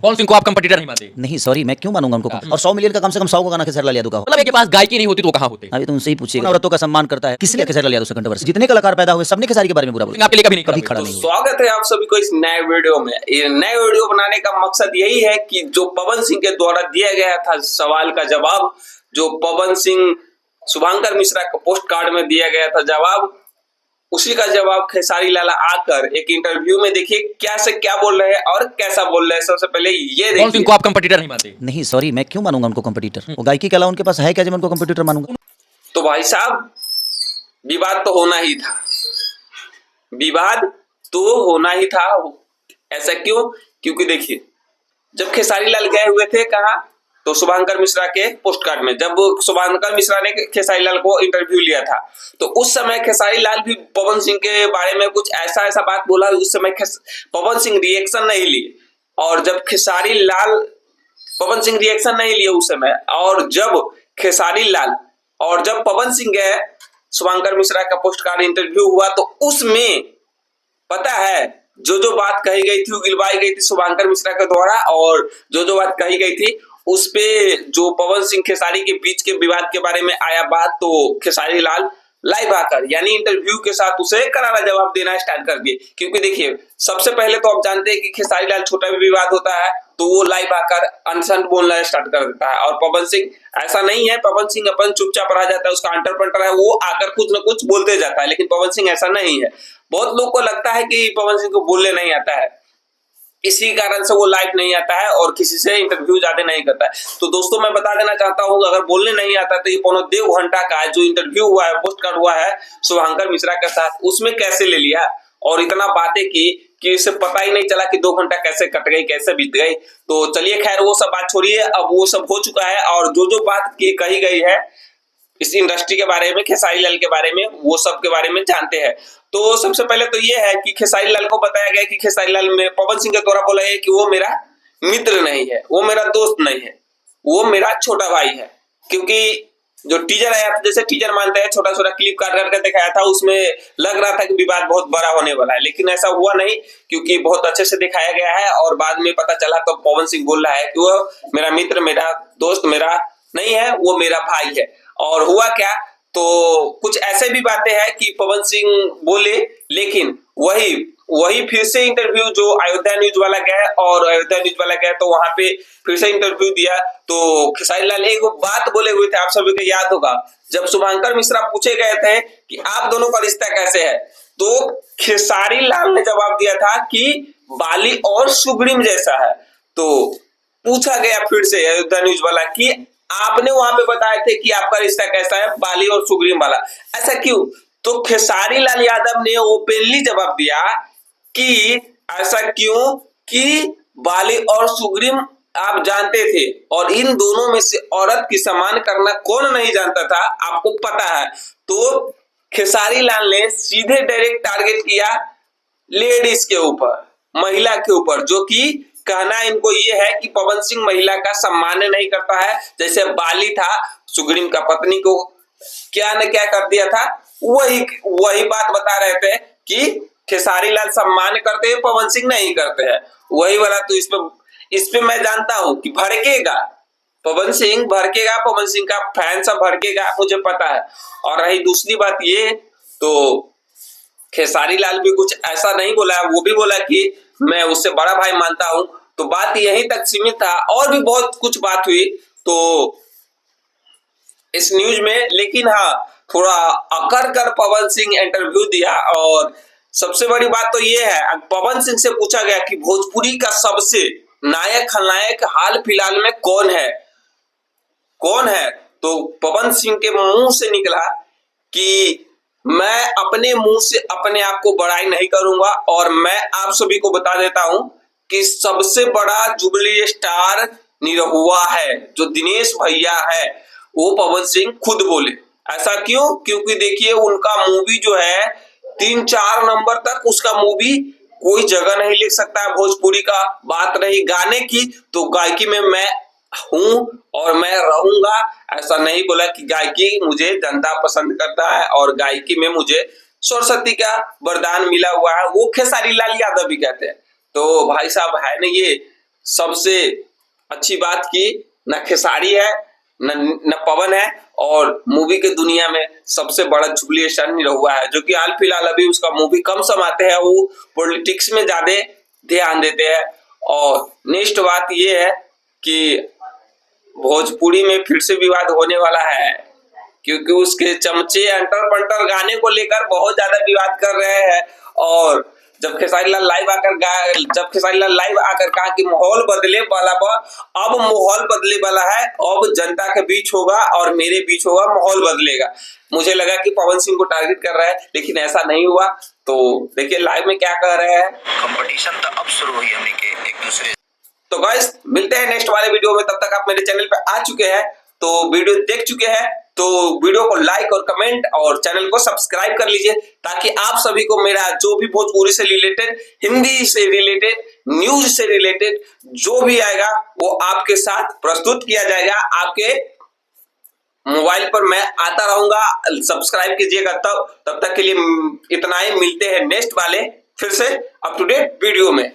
पवन सिंह को आप कंपटीटर नहीं मानते? नहीं सॉरी, मैं क्यों मानूंगा उनको? और 100 मिलियन का कम से कम 100 को गाना खेसारी लाल यादव का हो। मतलब के पास गायकी नहीं होती तो कहाँ होते? अभी तो उनसे ही पूछिएगा। औरतों का सम्मान करता है, किसलिए खेसारी लाल यादव से कंट्रोवर्सी? जितने कलाकार पैदा हुए सबने खेसारी के बारे में बुरा बोला, आपके लिए कभी नहीं कभी खड़ा नहीं हुआ। स्वागत है आप सभी को इस नए वीडियो में। ये नए वीडियो बनाने का मकसद यही है कि जो पवन सिंह के द्वारा दिया गया था सवाल का जवाब, जो पवन सिंह शुभंकर मिश्रा के पोस्ट कार्ड में दिया गया था जवाब, उसी का जवाब खेसारी लाल आकर एक इंटरव्यू में देखिए क्या से क्या बोल रहे हैं और कैसा बोल रहे हैं। सबसे पहले ये पवन सिंह को आप कंपटीटर नहीं मानते? नहीं सॉरी, मैं क्यों मानूंगा उनको कंपटीटर? वो गायकी के अलावा उनके पास है क्या जो मैं उनको कंपटीटर मानूंगा? तो भाई साहब, विवाद तो होना ही था, विवाद तो होना ही था। ऐसा क्यों? क्योंकि देखिए, जब खेसारी लाल गए हुए थे कहाँ, तो शुभंकर मिश्रा के पोस्ट कार्ड में, जब शुभंकर मिश्रा ने खेसारी लाल को इंटरव्यू लिया था, तो उस समय खेसारी लाल भी पवन सिंह के बारे में कुछ ऐसा बात बोला। उस समय पवन सिंह रिएक्शन नहीं लिए, और जब खेसारी लाल पवन सिंह रिएक्शन नहीं लिए उस समय, और जब खेसारी लाल और जब पवन सिंह गए शुभंकर मिश्रा का पोस्ट कार्ड इंटरव्यू हुआ, तो उसमें पता है जो बात कही गई थी, गिलवाई गई थी शुभंकर मिश्रा के द्वारा, और जो बात कही गई थी उस पे जो पवन सिंह खेसारी के बीच के विवाद के बारे में आया बात, तो खेसारी लाल लाइव आकर यानी इंटरव्यू के साथ उसे करारा जवाब देना स्टार्ट कर दिए। क्योंकि देखिए, सबसे पहले तो आप जानते हैं कि खेसारी लाल छोटा भी विवाद होता है तो वो लाइव आकर अनशन बोलना स्टार्ट कर देता है, और पवन सिंह ऐसा नहीं है। पवन सिंह अपन चुपचाप रह जाता है, उसका अंटरप्रेटर है, वो आकर कुछ न कुछ बोलते जाता है, लेकिन पवन सिंह ऐसा नहीं है। बहुत लोग को लगता है कि पवन सिंह को बोलने नहीं आता है, इसी कारण से वो लाइव नहीं आता है और किसी से इंटरव्यू ज्यादा नहीं करता है। तो दोस्तों, मैं बता देना चाहता हूँ, अगर बोलने नहीं आता तो ये 1.5 घंटा का जो इंटरव्यू हुआ है, पोस्ट कार्ड हुआ है शुभंकर मिश्रा के साथ, उसमें कैसे ले लिया और इतना बातें की कि इसे पता ही नहीं चला कि 2 घंटा कैसे कट गई, कैसे बीत गई। तो चलिए खैर, वो सब बात छोड़िए, अब वो सब हो चुका है, और जो बात कही गई है इस इंडस्ट्री के बारे में, खेसारी लाल के बारे में, वो सब के बारे में जानते हैं। तो सबसे पहले तो ये है कि खेसारी लाल को बताया गया कि खेसारी लाल में पवन सिंह के द्वारा बोला है कि वो मेरा मित्र नहीं है, वो मेरा दोस्त नहीं है, वो मेरा छोटा भाई है। क्योंकि जो टीजर आया था, जैसे टीजर मानते हैं, छोटा छोटा क्लिप काट करके दिखाया था, उसमें लग रहा था कि विवाद बहुत बड़ा होने वाला है, लेकिन ऐसा हुआ नहीं, क्योंकि बहुत अच्छे से दिखाया गया है। और बाद में पता चला तो पवन सिंह बोल रहा है कि वो मेरा मित्र, मेरा दोस्त, मेरा नहीं है, वो मेरा भाई है। और हुआ क्या, तो कुछ ऐसे भी बातें हैं कि पवन सिंह बोले, लेकिन वही फिर से इंटरव्यू जो अयोध्या न्यूज वाला गया, और अयोध्या न्यूज वाला गया तो वहां पे फिर से इंटरव्यू दिया। तो खेसारी लाल एक बात बोले हुए थे, आप सभी को याद होगा, जब शुभंकर मिश्रा पूछे गए थे कि आप दोनों का रिश्ता कैसे है, तो खेसारी लाल ने जवाब दिया था कि बाली और सुग्रीम जैसा है। तो पूछा गया फिर से अयोध्या न्यूज वाला कि आपने वहां पे बताए थे कि आपका रिश्ता कैसा है, बाली और सुग्रीम वाला, ऐसा क्यों? तो खेसारी लाल यादव ने ओपनली जवाब दिया कि ऐसा क्यों कि बाली और सुग्रीम आप जानते थे, और इन दोनों में से औरत की सम्मान करना कौन नहीं जानता था, आपको पता है। तो खेसारी लाल ने सीधे डायरेक्ट टारगेट किया लेडीज के ऊपर, महिला के ऊपर, जो कि कहना इनको ये है कि पवन सिंह महिला का सम्मान नहीं करता है। जैसे बाली था, सुग्रीम का पत्नी को क्या न क्या कर दिया था, वही बात बता रहे थे कि खेसारी लाल सम्मान करते हैं, पवन सिंह नहीं करते हैं, वही वाला। तो इस पे मैं जानता हूं कि भड़केगा पवन सिंह, भड़केगा, पवन सिंह का फैन सब भड़केगा, मुझे पता है। और रही दूसरी बात ये, तो खेसारी लाल भी कुछ ऐसा नहीं बोला, वो भी बोला कि मैं उससे बड़ा भाई मानता हूं। तो बात यहीं तक सीमित था, और भी बहुत कुछ बात हुई तो इस न्यूज में, लेकिन हाँ, थोड़ा अकड़ कर पवन सिंह इंटरव्यू दिया। और सबसे बड़ी बात तो ये है, पवन सिंह से पूछा गया कि भोजपुरी का सबसे नायक खलनायक हाल फिलहाल में कौन है, तो पवन सिंह के मुंह से निकला कि मैं अपने मुंह से अपने आप को बड़ाई नहीं करूंगा, और मैं आप सभी को बता देता हूं कि सबसे बड़ा जुबली स्टार निरहुआ है, जो दिनेश भैया है, वो पवन सिंह खुद बोले। ऐसा क्यों? क्योंकि देखिए, उनका मूवी जो है 3-4 नंबर तक उसका मूवी कोई जगह नहीं ले सकता है भोजपुरी का। बात रही गाने की, तो गायकी में मैं हूं और मैं रहूंगा। ऐसा नहीं बोला कि गायकी मुझे जनता पसंद करता है और गायकी में मुझे सरस्वती का वरदान मिला हुआ है, वो खेसारी लाल यादव भी कहते हैं। तो भाई साहब है ना, ये सबसे अच्छी बात की न खेसारी है न पवन है, और मूवी के दुनिया में सबसे बड़ा चुगली शन निरहुआ है, जो कि हाल फिलहाल अभी उसका मूवी कम समाते हैं, वो पॉलिटिक्स में ज्यादा ध्यान देते हैं। और नेक्स्ट बात ये है कि भोजपुरी में फिर से विवाद होने वाला है, क्योंकि उसके चमचे अंटर पंटर गाने को लेकर बहुत ज्यादा विवाद कर रहे हैं। और जब खेसारी लाल लाइव आकर कहा कि माहौल बदले वाला, अब माहौल बदले वाला है, अब जनता के बीच होगा और मेरे बीच होगा, माहौल बदलेगा। मुझे लगा कि पवन सिंह को टारगेट कर रहा है, लेकिन ऐसा नहीं हुआ। तो देखिए लाइव में क्या कह रहे हैं। कंपटीशन तो अब शुरू हुई हमने के एक दूसरे। तो गाइस मिलते हैं नेक्स्ट वाले वीडियो में, तब तक आप मेरे चैनल पे आ चुके हैं तो वीडियो देख चुके हैं तो वीडियो को लाइक और कमेंट और चैनल को सब्सक्राइब कर लीजिए, ताकि आप सभी को मेरा जो भी भोजपुरी से रिलेटेड, हिंदी से रिलेटेड, न्यूज से रिलेटेड जो भी आएगा वो आपके साथ प्रस्तुत किया जाएगा। आपके मोबाइल पर मैं आता रहूंगा, सब्सक्राइब कीजिएगा। तब तक के लिए इतना ही, मिलते हैं नेक्स्ट वाले फिर से अप टू डेट वीडियो में।